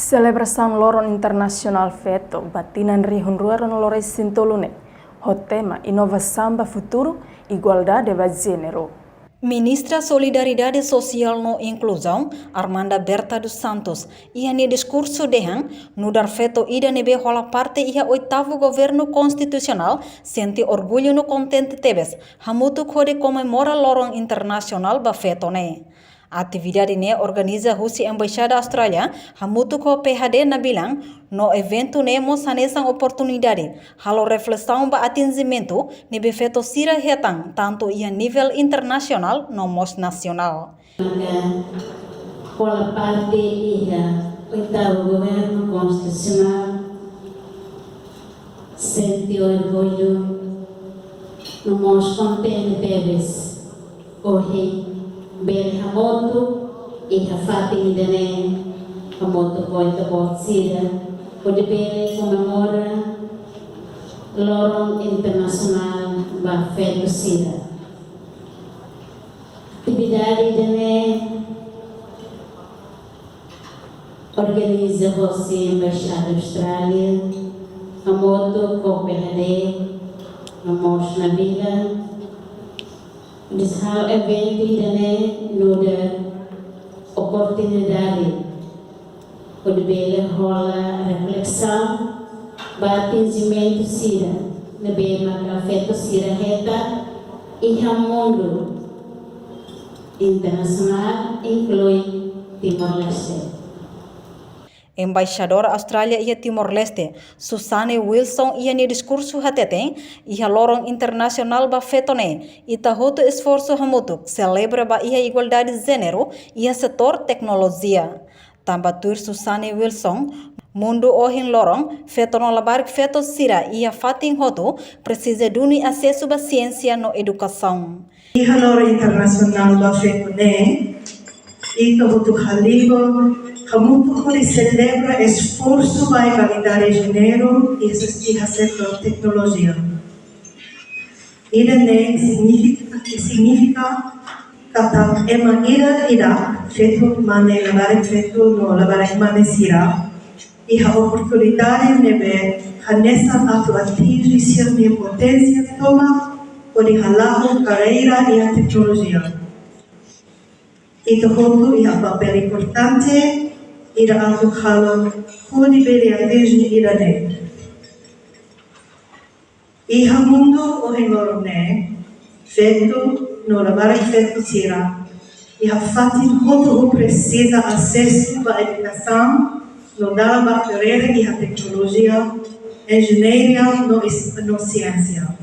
Celebração Loron Internacional Feto, batinan rihun-ruaron lores sintolune, hot tema inovação para futuro, igualdade de gênero. Ministra Solidariedade Social no Inclusão, Armanda Berta dos Santos, ia no discurso dehan, no dar feto ida nebe rola parte ia oitavo governo constitucional, sente orgulho no contente tebes, hamutu kode comemora Loron Internacional ba feto ne. A atividade ne organiza Rusi Embaixada Austrália, hamutu ko PHD na bilang, no evento ne mo sanesan oportunidade, halo reflexão ba atingimento, nebe feto sira hetang, tanto ia nível internacional no mos nacional. Pela parte ia oitavo governo constitucional, sente orgulho no mos contente tebes, o rei. Bel hamoto e hafati dene hamoto poita botsira o de bele comemora Loron Internacional ba feto sira atividade dene organiza Rusi Embaixada Austrália hamoto ko PHD hamos na vila. Dishal evento dane nuda oportunidade pode bela rola reflexão batimento sira na bema afeto sira reta e mundo internacional inclui Timor-Leste. Embaixadora Austrália ia Timor-Leste, Susanne Wilson ia no discurso hateten, ia Loron Internacional ba fetone, e tahoto esforço hamutu, celebra ba ia igualdade de gênero, ia setor tecnologia. Tambatur Susanne Wilson, mundo ohin Loron, fetono labar feto sira ia fatin hoto, precisa duni acesso ba ciência no educação. Ia Loron Internacional ba fetone, e tahoto haligo, hamutu kori celebra esforço para igualdade de gênero e setor tecnologia. Ida ne significa kata ema ida feto mane labarek feto no labarek mane sira e a oportunidade nebe hanesa atu atingir sua potência toma pode halahu carreira e a tecnologia. Itu hotu e a papel importante ira aku halo kodi beri ateji ira ne. Iha mundo o hengoro ne, feto no labarek feto sira. Iha fatin hotu precisa acesso à educação, no dala ba carreira e a tecnologia, engenharia no ciência.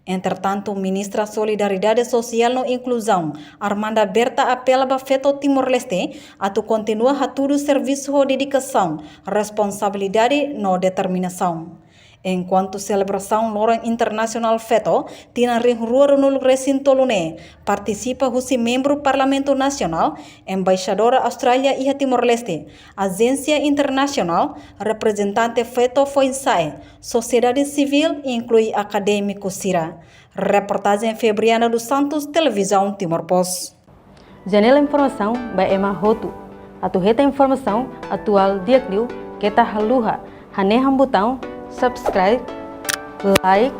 Entretanto, ministra Solidariedade Social no Inclusão, Armanda Berta apela para feto Timor-Leste a tu continua a tudo serviço de dedicação, responsabilidade no determinação. Enquanto celebração Loron Internacional Feto, tina rua no recinto lune, participa Rusi membro Parlamento Nacional, Embaixadora Austrália e Timor-Leste, Agência Internacional, representante Feto Foinsae, Sociedade Civil inclui acadêmico Sira. Reportagem Febriana dos Santos, Televisão Timor-Post. Janela informação by Emma Hotu. Atu reta informação atual diakliu kita haluha haneham botão subscribe, like,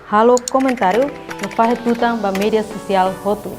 halo comentário no faz tutang ba media social Hotu.